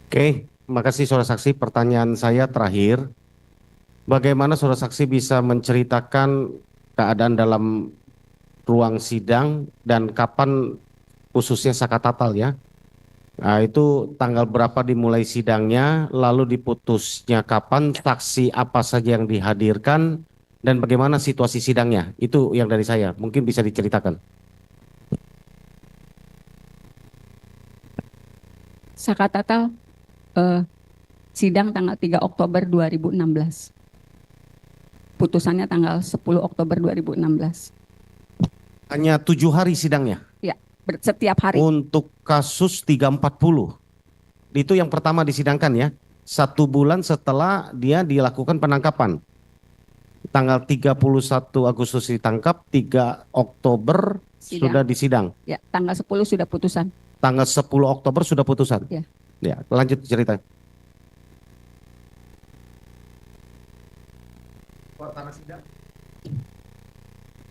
Oke, makasih saudara saksi. Pertanyaan saya terakhir, bagaimana saudara saksi bisa menceritakan keadaan dalam ruang sidang dan kapan khususnya Saka Tatal ya? Nah, itu tanggal berapa dimulai sidangnya, lalu diputusnya kapan, saksi apa saja yang dihadirkan, dan bagaimana situasi sidangnya? Itu yang dari saya, mungkin bisa diceritakan. Saka Tatal eh, sidang tanggal 3 Oktober 2016. Putusannya tanggal 10 Oktober 2016. Hanya 7 hari sidangnya Ya, setiap hari. untuk kasus 340. Itu yang pertama disidangkan ya. 1 bulan setelah dia dilakukan penangkapan. Tanggal 31 Agustus ditangkap, 3 Oktober Sidang. sudah disidang. Ya, tanggal 10 sudah putusan. Tanggal 10 Oktober sudah putusan. Ya. Ya, lanjut cerita.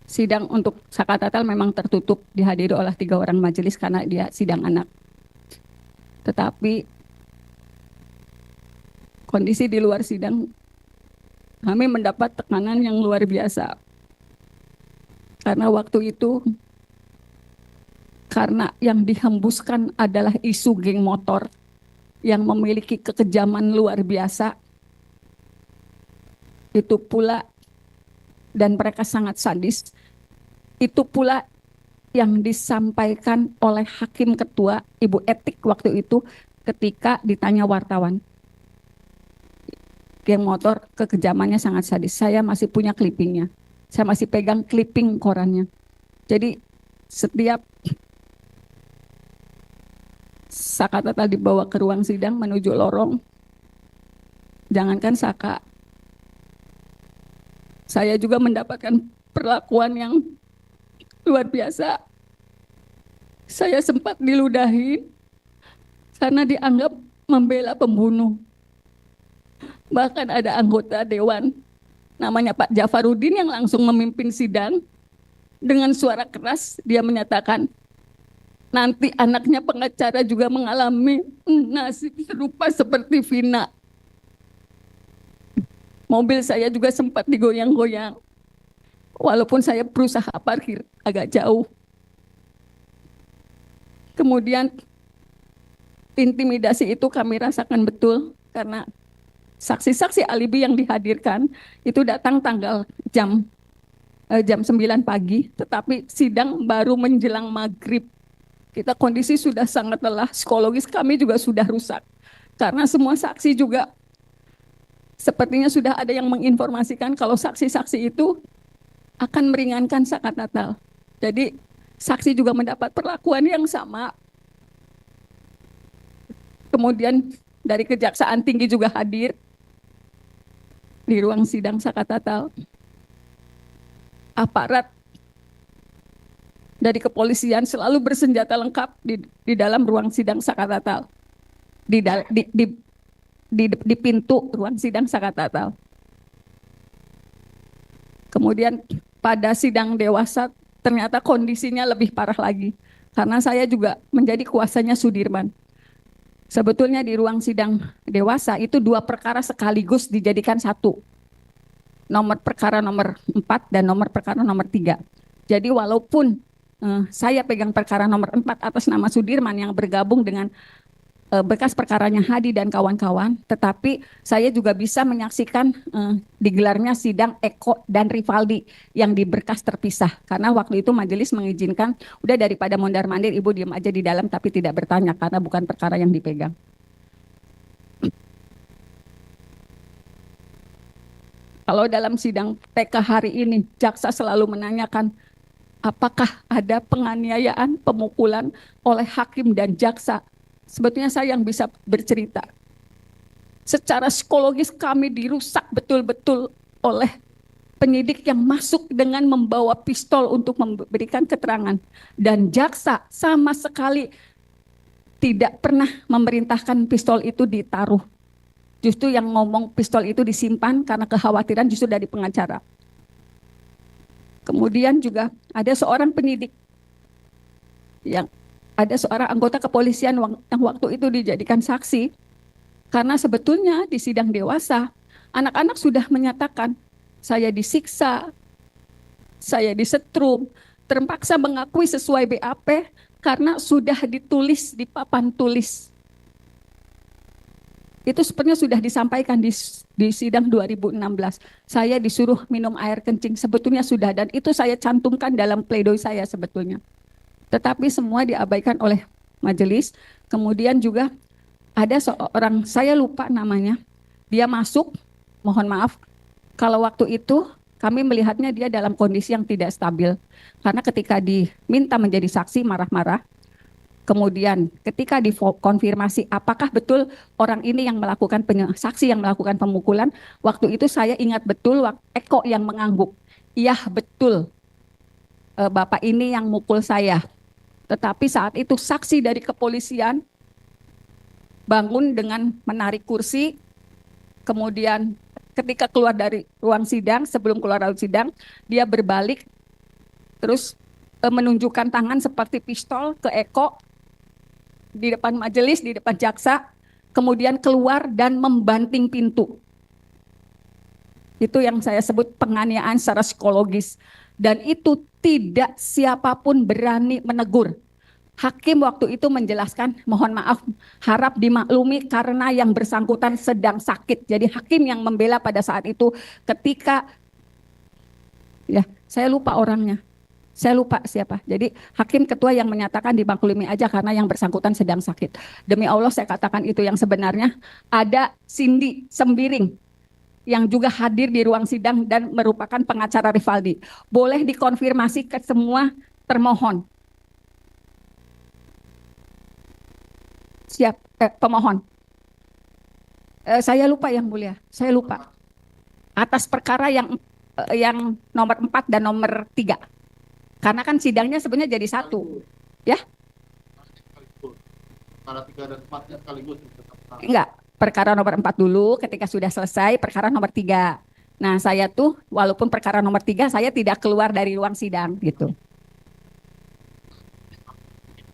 Sidang untuk Saka Tatal memang tertutup, dihadiri oleh 3 orang majelis karena dia sidang anak. Tetapi kondisi di luar sidang, kami mendapat tekanan yang luar biasa. Karena waktu itu, karena yang dihembuskan adalah isu geng motor yang memiliki kekejaman luar biasa, itu pula, dan mereka sangat sadis, itu pula yang disampaikan oleh Hakim Ketua, Ibu Etik waktu itu ketika ditanya wartawan. Geng motor kekejamannya sangat sadis. Saya masih punya clippingnya. Saya masih pegang clipping korannya. Jadi setiap Saka Tatal dibawa ke ruang sidang menuju lorong, jangankan Saka, saya juga mendapatkan perlakuan yang luar biasa. Saya sempat diludahi karena dianggap membela pembunuh. Bahkan ada anggota dewan namanya Pak Jafarudin yang langsung memimpin sidang. Dengan suara keras dia menyatakan, nanti anaknya pengacara juga mengalami nasib serupa seperti Vina. Mobil saya juga sempat digoyang-goyang. Walaupun saya berusaha parkir agak jauh. Kemudian intimidasi itu kami rasakan betul karena saksi-saksi alibi yang dihadirkan itu datang jam 9 pagi, tetapi sidang baru menjelang maghrib. Kita kondisi sudah sangat lelah, psikologis kami juga sudah rusak. Karena semua saksi juga sepertinya sudah ada yang menginformasikan kalau saksi-saksi itu akan meringankan Saka Tatal. Jadi saksi juga mendapat perlakuan yang sama. Kemudian dari Kejaksaan Tinggi juga hadir di ruang sidang Saka Tatal. Aparat dari kepolisian selalu bersenjata lengkap di dalam ruang sidang Saka Tatal. Di pintu ruang sidang Saka Tatal. Kemudian pada sidang dewasa ternyata kondisinya lebih parah lagi. Karena saya juga menjadi kuasanya Sudirman. Sebetulnya di ruang sidang dewasa itu 2 perkara sekaligus dijadikan satu. Nomor perkara nomor 4 dan nomor perkara nomor 3. Jadi walaupun saya pegang perkara nomor 4 atas nama Sudirman yang bergabung dengan bekas perkaranya Hadi dan kawan-kawan, tetapi saya juga bisa menyaksikan digelarnya sidang Eko dan Rivaldi yang di berkas terpisah. Karena waktu itu majelis mengizinkan, udah daripada mondar-mandir ibu diam aja di dalam tapi tidak bertanya karena bukan perkara yang dipegang. Kalau dalam sidang TK hari ini, jaksa selalu menanyakan apakah ada penganiayaan, pemukulan oleh hakim dan jaksa. Sebetulnya saya yang bisa bercerita. Secara psikologis kami dirusak betul-betul oleh penyidik yang masuk dengan membawa pistol untuk memberikan keterangan. Dan jaksa sama sekali tidak pernah memerintahkan pistol itu ditaruh. Justru yang ngomong pistol itu disimpan karena kekhawatiran justru dari pengacara. Kemudian juga ada seorang penyidik yang ada seorang anggota kepolisian yang waktu itu dijadikan saksi. Karena sebetulnya di sidang dewasa, anak-anak sudah menyatakan, saya disiksa, saya disetrum, terpaksa mengakui sesuai BAP karena sudah ditulis di papan tulis. Itu sebenarnya sudah disampaikan di sidang 2016. Saya disuruh minum air kencing, sebetulnya sudah, dan itu saya cantumkan dalam pledoi saya sebetulnya. Tetapi semua diabaikan oleh majelis. Kemudian juga ada seorang, saya lupa namanya, dia masuk, mohon maaf, kalau waktu itu kami melihatnya dia dalam kondisi yang tidak stabil. Karena ketika diminta menjadi saksi marah-marah, kemudian ketika dikonfirmasi apakah betul orang ini yang melakukan saksi yang melakukan pemukulan, waktu itu saya ingat betul Eko yang mengangguk. Iya betul, Bapak ini yang mukul saya. Tetapi saat itu saksi dari kepolisian bangun dengan menarik kursi, kemudian ketika keluar dari ruang sidang, sebelum keluar dari sidang, dia berbalik, terus menunjukkan tangan seperti pistol ke Eko, di depan majelis, di depan jaksa, kemudian keluar dan membanting pintu. Itu yang saya sebut penganiayaan secara psikologis. Dan itu tidak siapapun berani menegur. Hakim waktu itu menjelaskan, mohon maaf, harap dimaklumi karena yang bersangkutan sedang sakit. Jadi hakim yang membela pada saat itu ketika, ya saya lupa orangnya. Saya lupa siapa. Jadi hakim ketua yang menyatakan dimaklumi aja karena yang bersangkutan sedang sakit. Demi Allah saya katakan itu yang sebenarnya. Ada Cindy Sembiring yang juga hadir di ruang sidang dan merupakan pengacara Rivaldi. Boleh dikonfirmasi ke semua termohon. Siap, pemohon. Saya lupa yang mulia, saya lupa. Atas perkara yang nomor 4 dan nomor 3. Karena kan sidangnya sebenarnya jadi satu, ya? Perkara 3 dan 4-nya sekaligus. Enggak, perkara nomor 4 dulu, ketika sudah selesai, perkara nomor 3. Nah, saya tuh, walaupun perkara nomor 3, saya tidak keluar dari ruang sidang, gitu.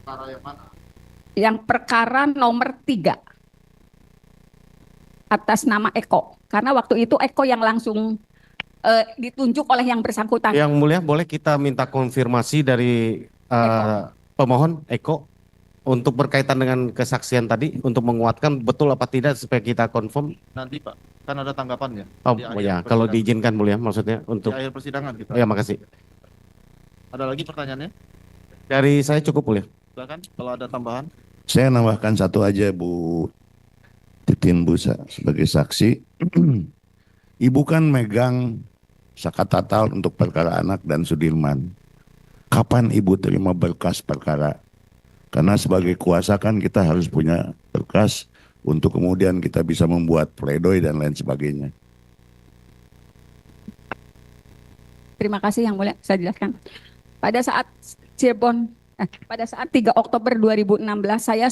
Perkara yang mana? Yang perkara nomor 3. Atas nama Eko. Karena waktu itu Eko yang langsung ditunjuk oleh yang bersangkutan. Yang mulia, boleh kita minta konfirmasi dari pemohon Eko untuk berkaitan dengan kesaksian tadi untuk menguatkan betul apa tidak supaya kita confirm. Nanti Pak, kan ada tanggapannya. Oh di akhir ya, kalau persidangan. diizinkan mulia, maksudnya untuk. Di akhir persidangan kita. Ya, makasih. Ada lagi pertanyaannya? Dari saya cukup mulia. Silakan kalau ada tambahan. Saya nambahkan satu aja Bu Titin Busa sebagai saksi. Ibu kan megang Sakatatal untuk perkara anak dan Sudirman. Kapan Ibu terima berkas perkara? Karena sebagai kuasa kan kita harus punya berkas untuk kemudian kita bisa membuat pledoi dan lain sebagainya. Terima kasih yang mulia, saya jelaskan. Pada saat pada saat 3 Oktober 2016 saya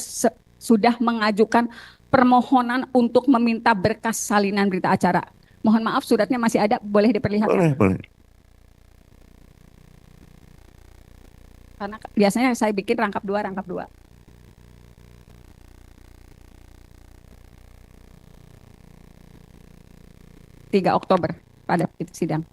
sudah mengajukan permohonan untuk meminta berkas salinan berita acara. Mohon maaf suratnya masih ada, boleh diperlihatkan? Boleh. Karena biasanya saya bikin rangkap 2. 3 Oktober pada sidang.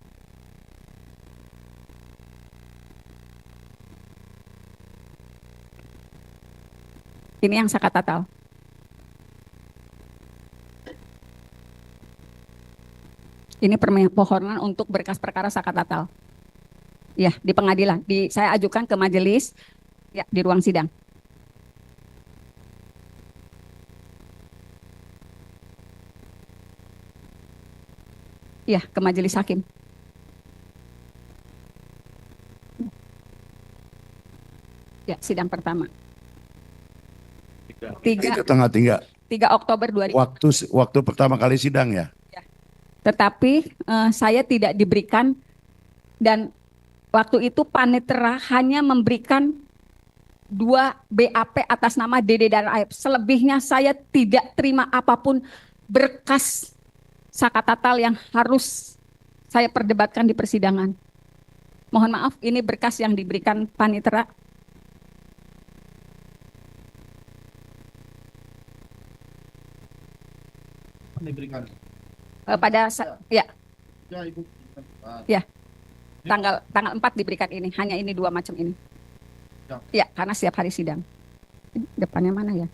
Ini yang Sakatatal. Ini permohonan untuk berkas perkara Sakatatal. Ya, di pengadilan. Saya ajukan ke majelis ya di ruang sidang. Ya, ke majelis hakim. Ya, sidang pertama. 3 Oktober 2000. Waktu pertama kali sidang ya? Tetapi saya tidak diberikan, dan waktu itu panitera hanya memberikan 2 BAP atas nama Dede dan Aib. Selebihnya saya tidak terima apapun berkas Sakatatal yang harus saya perdebatkan di persidangan. Mohon maaf, ini berkas yang diberikan panitera. Kapan diberikan? Ya, Ya, Ibu. Ya. tanggal 4 diberikan ini, hanya ini 2 macam ini. Ya, karena setiap hari sidang. Depannya mana ya?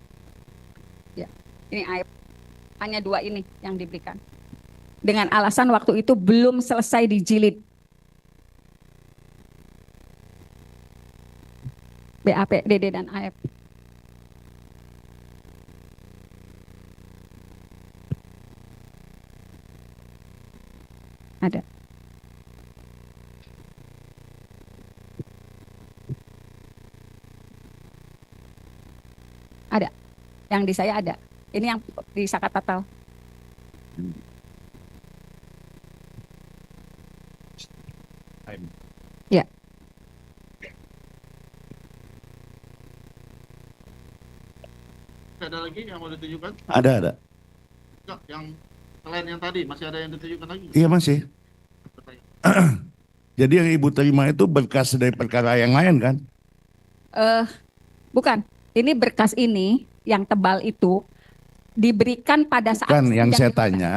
Ya, ini AF. Hanya 2 ini yang diberikan. Dengan alasan waktu itu belum selesai dijilid. BAP, DD, dan AF. Ada. Ada. Yang di saya ada. Ini yang di Sakat Tatal. Ya. Ada lagi yang mau ditunjukkan? Ada. Enggak, yang selain yang tadi masih ada yang ditunjukkan lagi? Iya masih. Jadi yang Ibu terima itu berkas dari perkara yang lain kan? Bukan. Ini berkas ini yang tebal itu diberikan pada saat Kan yang sidang saya dewasa. tanya,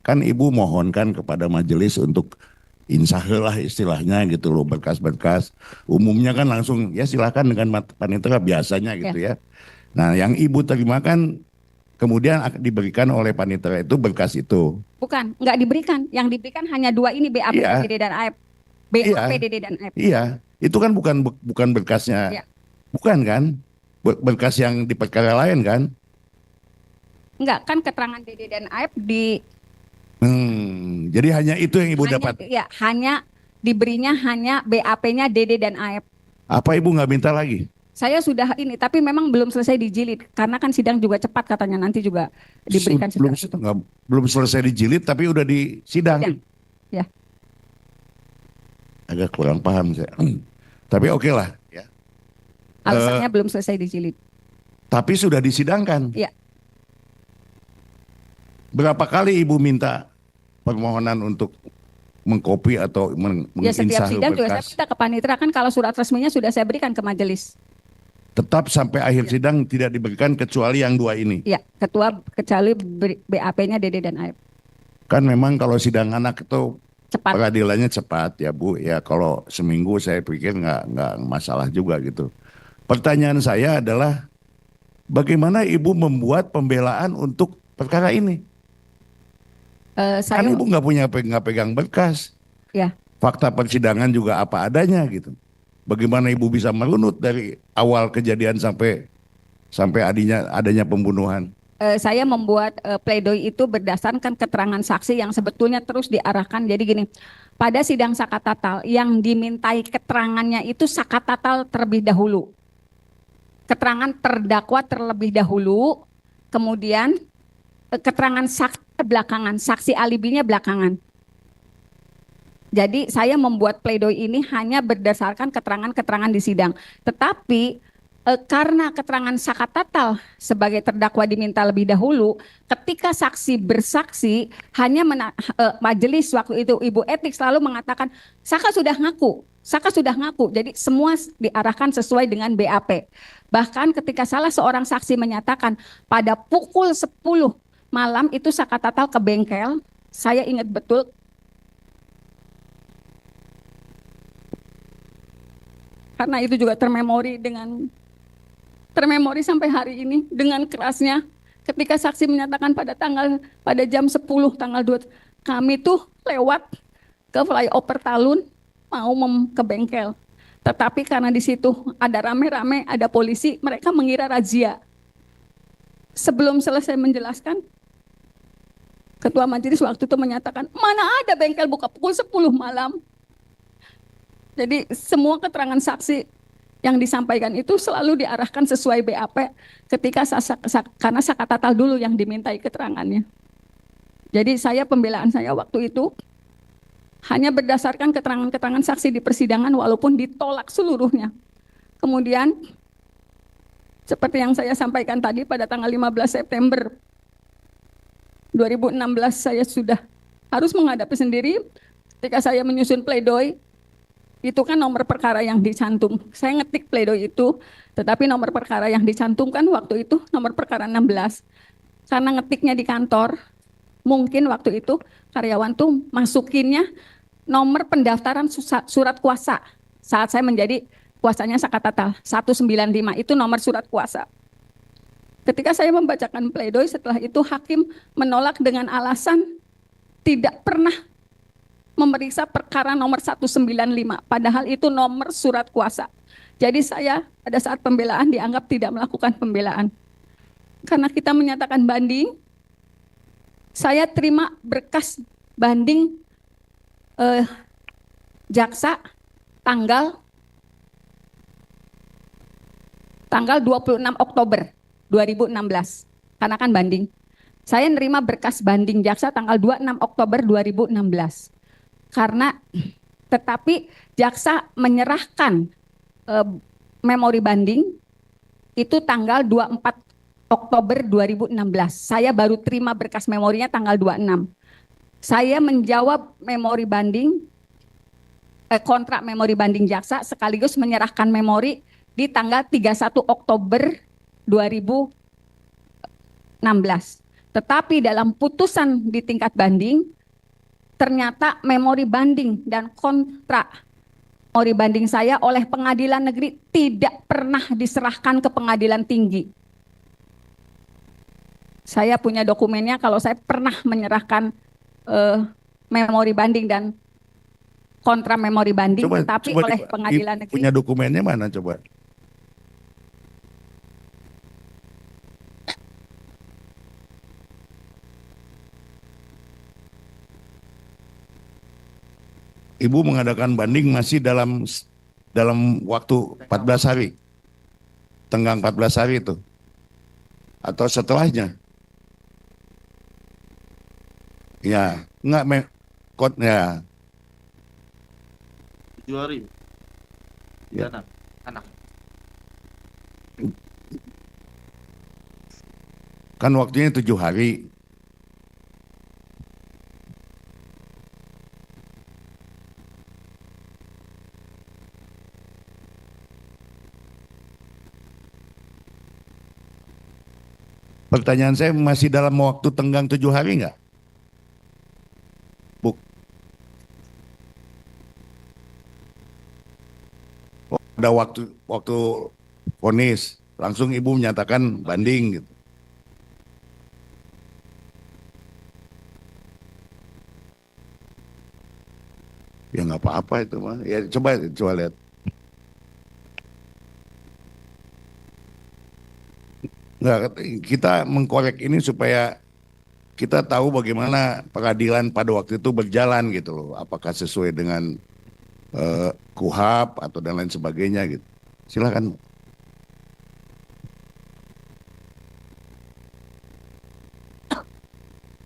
kan Ibu mohonkan kepada majelis untuk insahel lah istilahnya gitu loh, berkas-berkas. Umumnya kan langsung ya silakan dengan panitera biasanya gitu ya. Nah yang Ibu terima kan kemudian diberikan oleh panitera itu berkas itu. Bukan, nggak diberikan. Yang diberikan hanya 2 ini, BAP, Iya. DD, dan AF. BAP, Iya. DD, dan AF. Iya, itu kan bukan berkasnya. Iya. Bukan kan? Berkas yang di perkara lain kan? Enggak, kan keterangan DD dan AF Jadi hanya itu yang Ibu dapat. Ya, hanya diberinya hanya BAP-nya DD dan AF. Apa Ibu nggak minta lagi? Saya sudah ini, tapi memang belum selesai dijilid. Karena kan sidang juga cepat katanya, nanti juga diberikan belum, setelah itu. belum selesai dijilid tapi udah di sidang. Sidang. Ya. Agak kurang paham saya. Tapi oke lah. Ya. Alasannya belum selesai dijilid. Tapi sudah disidangkan. Iya. Berapa kali Ibu minta permohonan untuk mengkopi atau Ya, setiap menginsahil sidang juga saya berkas? minta ke panitera, kan kalau surat resminya sudah saya berikan ke majelis. Tetap sampai akhir sidang tidak diberikan kecuali yang 2 ini. Ya, kecuali BAP-nya DD dan AF. Kan memang kalau sidang anak itu Cepat. peradilannya cepat ya Bu. Ya kalau seminggu saya pikir nggak masalah juga gitu. Pertanyaan saya adalah bagaimana Ibu membuat pembelaan untuk perkara ini? Kan Saya Ibu nggak pegang berkas. Ya. Fakta persidangan juga apa adanya gitu. Bagaimana Ibu bisa merunut dari awal kejadian sampai adanya pembunuhan? Saya membuat pledoi itu berdasarkan keterangan saksi yang sebetulnya terus diarahkan. Jadi gini, pada sidang Sakat Tatal yang dimintai keterangannya itu Sakat Tatal terlebih dahulu. Keterangan terdakwa terlebih dahulu, kemudian keterangan saksi belakangan, saksi alibinya belakangan. Jadi saya membuat pledoi ini hanya berdasarkan keterangan-keterangan di sidang. Tetapi karena keterangan Sakat Tatal sebagai terdakwa diminta lebih dahulu, ketika saksi bersaksi hanya majelis waktu itu Ibu Etik selalu mengatakan Saka sudah ngaku. Jadi semua diarahkan sesuai dengan BAP. Bahkan ketika salah seorang saksi menyatakan pada pukul 10 malam itu Sakat Tatal ke bengkel, saya ingat betul. Karena itu juga termemori sampai hari ini dengan kerasnya ketika saksi menyatakan pada jam 10 tanggal 2 kami tuh lewat ke flyover Talun mau ke bengkel. Tetapi karena di situ ada rame-rame, ada polisi, mereka mengira razia. Sebelum selesai menjelaskan, ketua majelis waktu itu menyatakan, mana ada bengkel buka pukul 10 malam. Jadi semua keterangan saksi yang disampaikan itu selalu diarahkan sesuai BAP ketika karena Sakat Tatal dulu yang dimintai keterangannya. Jadi pembelaan saya waktu itu hanya berdasarkan keterangan-keterangan saksi di persidangan walaupun ditolak seluruhnya. Kemudian seperti yang saya sampaikan tadi pada tanggal 15 September 2016 saya sudah harus menghadapi sendiri ketika saya menyusun pledoi. Itu kan nomor perkara yang dicantum. Saya ngetik pledoi itu, tetapi nomor perkara yang dicantumkan waktu itu nomor perkara 16. Karena ngetiknya di kantor, Mungkin waktu itu karyawan tuh masukinnya nomor pendaftaran surat kuasa. Saat saya menjadi kuasanya Sakatatal 195 itu nomor surat kuasa. Ketika saya membacakan pledoi, setelah itu hakim menolak dengan alasan tidak pernah memeriksa perkara nomor 195, padahal itu nomor surat kuasa. Jadi saya pada saat pembelaan dianggap tidak melakukan pembelaan. Karena kita menyatakan banding, saya terima berkas banding jaksa tanggal 26 Oktober 2016. Karena kan banding. Saya nerima berkas banding jaksa tanggal 26 Oktober 2016. Karena tetapi jaksa menyerahkan memori banding itu tanggal 24 Oktober 2016. Saya baru terima berkas memorinya tanggal 26. Saya menjawab memori banding, kontrak memori banding jaksa sekaligus menyerahkan memori di tanggal 31 Oktober 2016. Tetapi dalam putusan di tingkat banding, ternyata memori banding dan kontrak memori banding saya oleh pengadilan negeri tidak pernah diserahkan ke pengadilan tinggi. Saya punya dokumennya kalau saya pernah menyerahkan memori banding dan kontra memori banding, tetapi oleh pengadilan negeri. Punya dokumennya mana coba? Ibu mengadakan banding masih dalam waktu 14 hari. Tenggang 14 hari itu. Atau setelahnya. Ya, enggak kodnya. 7 hari. Ya. Anak. Kan waktunya 7 hari. Pertanyaan saya masih dalam waktu tenggang 7 hari enggak? Bu. Oh, ada waktu vonis, langsung ibu menyatakan banding gitu. Ya nggak apa-apa itu mah. Ya coba lihat. Nggak, kita mengkorek ini supaya kita tahu bagaimana pengadilan pada waktu itu berjalan gitu loh. Apakah sesuai dengan KUHAP atau dan lain sebagainya gitu. Silakan.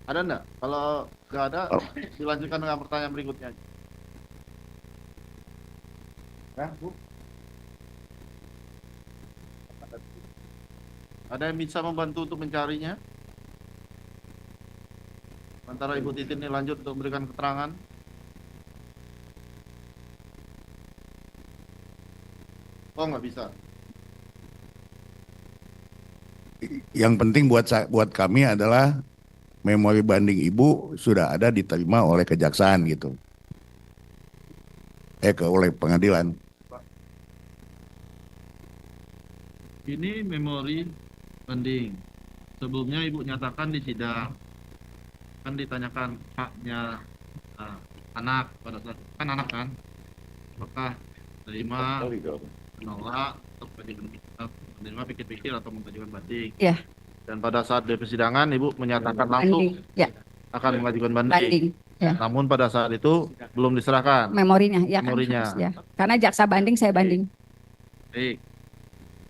Ada enggak? Kalau nggak ada, dilanjutkan dengan pertanyaan berikutnya. Ya, Bu. Ada yang bisa membantu untuk mencarinya? Antara Ibu Titin ini lanjut untuk memberikan keterangan. Oh, nggak bisa. Yang penting buat kami adalah memori banding ibu sudah ada diterima oleh kejaksaan gitu. Oleh pengadilan. Ini memori banding. Sebelumnya Ibu nyatakan di sidang, kan ditanyakan haknya anak pada saat kan anak kan, apakah terima, menolak, atau menerima pikir-pikir atau mengajukan banding. Ya. Dan pada saat di persidangan Ibu menyatakan langsung Banding, ya. akan mengajukan banding. Banding, ya. Namun pada saat itu belum diserahkan Memorinya, ya memorinya. kan? Ya. Karena jaksa banding saya banding. Baik.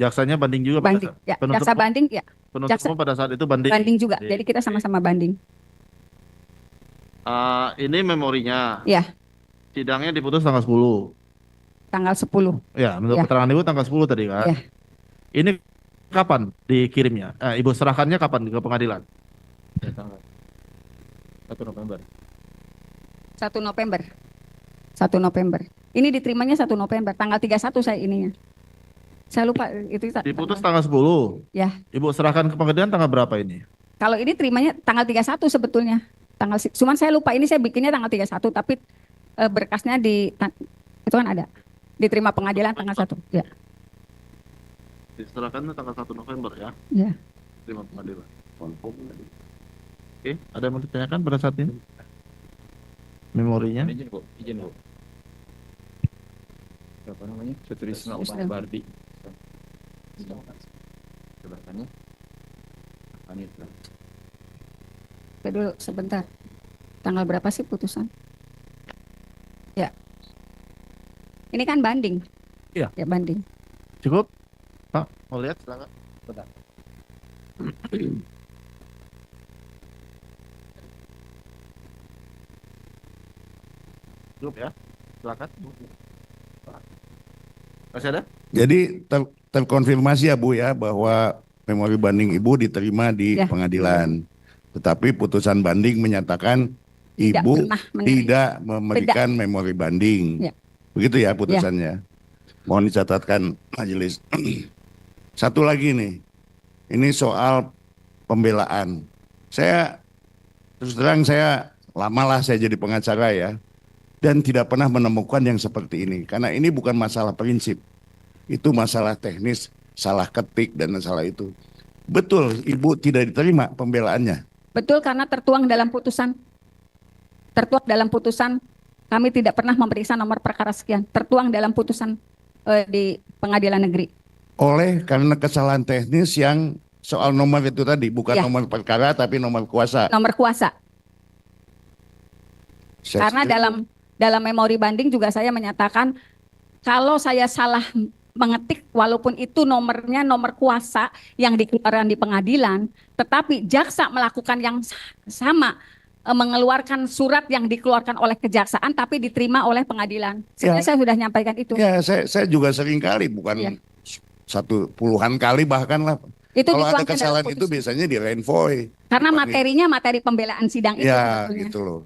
Jaksanya banding juga Banding, ya. Jaksa banding, ya. penuntut jaksa- umum pada saat itu banding. Banding juga. Baik. Jadi kita sama-sama banding. Ini memorinya. Ya. Sidangnya diputus tanggal 10. Tanggal 10. Ya, menurut Ya. keterangan Ibu tanggal 10 tadi kan. Ya. Ini kapan dikirimnya? Ibu serahkannya kapan ke pengadilan? 1 November. 1 November. 1 November. Ini diterimanya 1 November. Tanggal 31 saya ininya. Saya lupa itu. Diputus tanggal 10. Ya. Ibu serahkan ke pengadilan tanggal berapa ini? Kalau ini terimanya tanggal 31 sebetulnya. Cuman saya lupa ini saya bikinnya tanggal 31 tapi berkasnya itu kan ada diterima pengadilan tanggal 1 ya. Diserahkan tanggal 1 November ya. Ya. Terima pengadilan. Oke, ada yang mau ditanyakan pada saat ini? Memorinya? Izin Bu. Apa namanya? Sutrisno Sutrisno. Bardi. Jelasannya. Panitra. Dulu sebentar. Tanggal berapa sih putusan? Ya. Ini kan banding. Iya. Ya banding. Cukup? Pak, mau lihat silakan. Bentar. Cukup ya. Silakan. Masih ada? Jadi terkonfirmasi ya Bu ya bahwa memori banding Ibu diterima di Ya. pengadilan. Tetapi putusan banding menyatakan Tidak Ibu pernah menerima. tidak memberikan memori banding. Ya. Begitu ya putusannya. Mohon dicatatkan majelis. Satu lagi nih. Ini soal pembelaan. Saya terus terang saya lamalah saya jadi pengacara ya. Dan tidak pernah menemukan yang seperti ini. Karena ini bukan masalah prinsip. Itu masalah teknis, salah ketik dan salah itu. Betul, Ibu tidak diterima pembelaannya. Betul karena tertuang dalam putusan. Tertuang dalam putusan kami tidak pernah memeriksa nomor perkara sekian. Tertuang dalam putusan di pengadilan negeri. Karena kesalahan teknis yang soal nomor itu tadi. Bukan Ya. nomor perkara tapi nomor kuasa. Nomor kuasa. Karena dalam memori banding juga saya menyatakan kalau saya salah mengetik walaupun itu nomornya nomor kuasa yang dikeluarkan di pengadilan, tetapi jaksa melakukan yang sama, mengeluarkan surat yang dikeluarkan oleh kejaksaan tapi diterima oleh pengadilan. Sebenarnya saya sudah nyampaikan itu. Ya, saya juga sering kali, bukan Ya. puluhan kali bahkan lah. Itu Kalau ada dituangkan dalam kesalahan itu putusan. biasanya di renvoy. Karena Tapi- materinya materi pembelaan sidang itu. Ya, sebetulnya. gitu loh.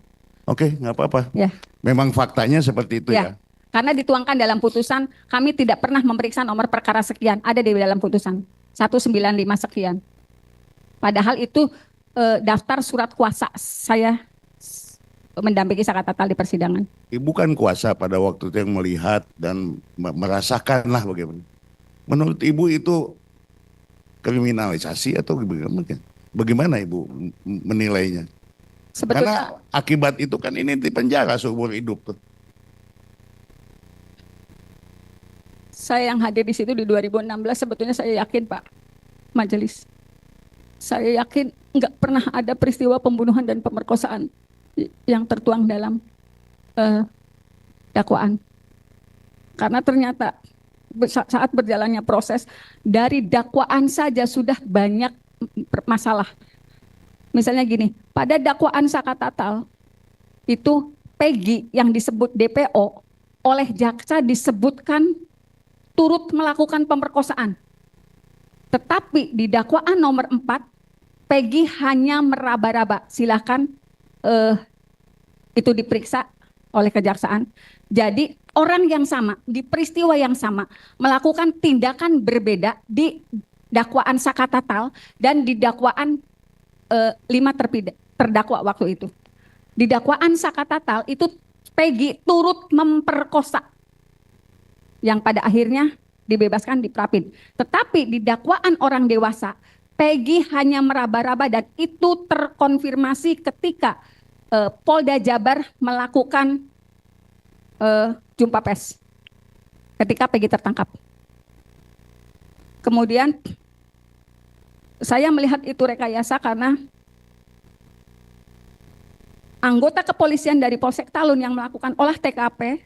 Oke, nggak apa-apa. Ya. Memang faktanya seperti itu ya. Karena dituangkan dalam putusan, kami tidak pernah memeriksa nomor perkara sekian, ada di dalam putusan 195 sekian. Padahal itu daftar surat kuasa saya mendampingi Saka Tatal di persidangan. Ibu kan kuasa pada waktu itu yang melihat dan merasakan lah bagaimana. Menurut Ibu itu kriminalisasi atau bagaimana? Bagaimana Ibu menilainya? Sebetulnya Karena akibat itu kan ini di penjara seumur hidup tuh. saya yang hadir di situ di 2016 sebetulnya saya yakin Pak Majelis. Saya yakin nggak pernah ada peristiwa pembunuhan dan pemerkosaan yang tertuang dalam dakwaan. Karena ternyata saat berjalannya proses dari dakwaan saja sudah banyak masalah. Misalnya gini, pada dakwaan Saka Tatal itu Peggy yang disebut DPO oleh jaksa disebutkan turut melakukan pemerkosaan. Tetapi di dakwaan nomor 4, Peggy hanya meraba-raba. Silakan itu diperiksa oleh kejaksaan. Jadi orang yang sama, di peristiwa yang sama, melakukan tindakan berbeda di dakwaan Saka Tatal dan di dakwaan 5 terdakwa waktu itu. Di dakwaan Saka Tatal itu Peggy turut memperkosa yang pada akhirnya dibebaskan di Prapin. Tetapi di dakwaan orang dewasa, Peggy hanya meraba-raba dan itu terkonfirmasi ketika Polda Jabar melakukan jumpa pers ketika Peggy tertangkap. Kemudian saya melihat itu rekayasa karena anggota kepolisian dari Polsek Talun yang melakukan olah TKP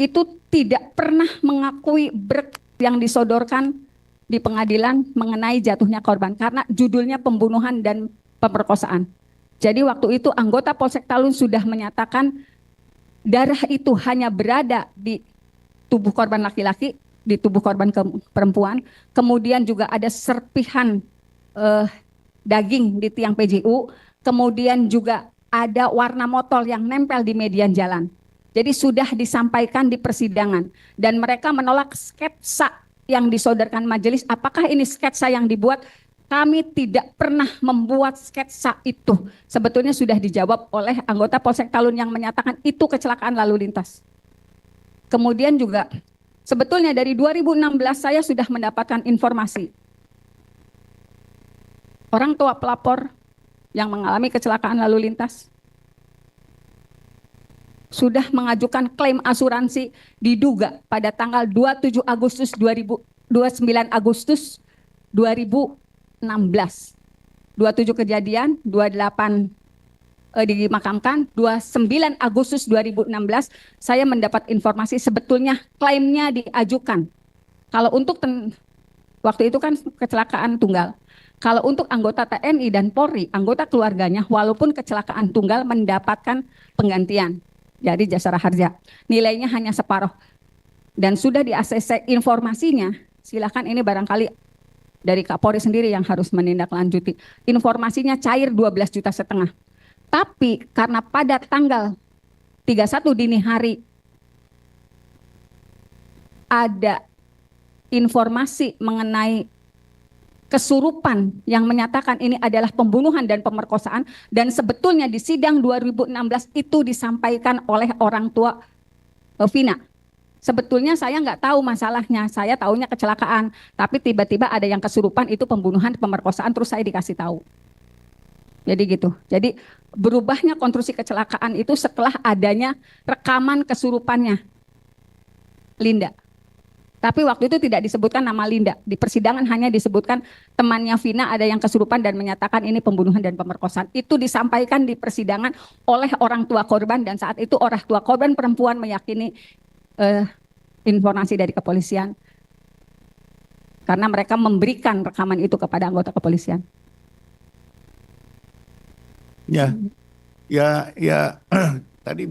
itu tidak pernah mengakui berkas yang disodorkan di pengadilan mengenai jatuhnya korban karena judulnya pembunuhan dan pemerkosaan. Jadi waktu itu anggota Polsek Talun sudah menyatakan darah itu hanya berada di tubuh korban laki-laki, di tubuh korban perempuan, kemudian juga ada serpihan daging di tiang PJU, kemudian juga ada warna motol yang nempel di median jalan. Jadi sudah disampaikan di persidangan dan mereka menolak sketsa yang disodorkan majelis. Apakah ini sketsa yang dibuat Kami tidak pernah membuat sketsa itu. Sebetulnya sudah dijawab oleh anggota Polsek Talun yang menyatakan itu kecelakaan lalu lintas. Kemudian juga sebetulnya dari 2016 saya sudah mendapatkan informasi. Orang tua pelapor yang mengalami kecelakaan lalu lintas sudah mengajukan klaim asuransi diduga pada tanggal 27 Agustus 29 Agustus 2016. 27 kejadian, 28 dimakamkan, 29 Agustus 2016 saya mendapat informasi sebetulnya klaimnya diajukan. Kalau untuk waktu itu kan kecelakaan tunggal. Kalau untuk anggota TNI dan Polri, anggota keluarganya walaupun kecelakaan tunggal mendapatkan penggantian. Jadi jasara harja. Nilainya hanya separuh. Dan sudah di ACC informasinya, silakan ini barangkali dari Kapolri sendiri yang harus menindaklanjuti. Informasinya cair 12,5 juta. Tapi karena pada tanggal 31 dini hari ada informasi mengenai kesurupan yang menyatakan ini adalah pembunuhan dan pemerkosaan, dan sebetulnya di sidang 2016 itu disampaikan oleh orang tua Vina. Sebetulnya saya nggak tahu masalahnya, saya taunya kecelakaan, tapi tiba-tiba ada yang kesurupan itu pembunuhan, pemerkosaan, terus saya dikasih tahu. Jadi gitu. Jadi berubahnya konstruksi kecelakaan itu setelah adanya rekaman kesurupannya Linda. Tapi waktu itu tidak disebutkan nama Linda. Di persidangan hanya disebutkan temannya Vina ada yang kesurupan dan menyatakan ini pembunuhan dan pemerkosaan. Itu disampaikan di persidangan oleh orang tua korban, dan saat itu orang tua korban perempuan meyakini informasi dari kepolisian. Karena mereka memberikan rekaman itu kepada anggota kepolisian. Ya, tadi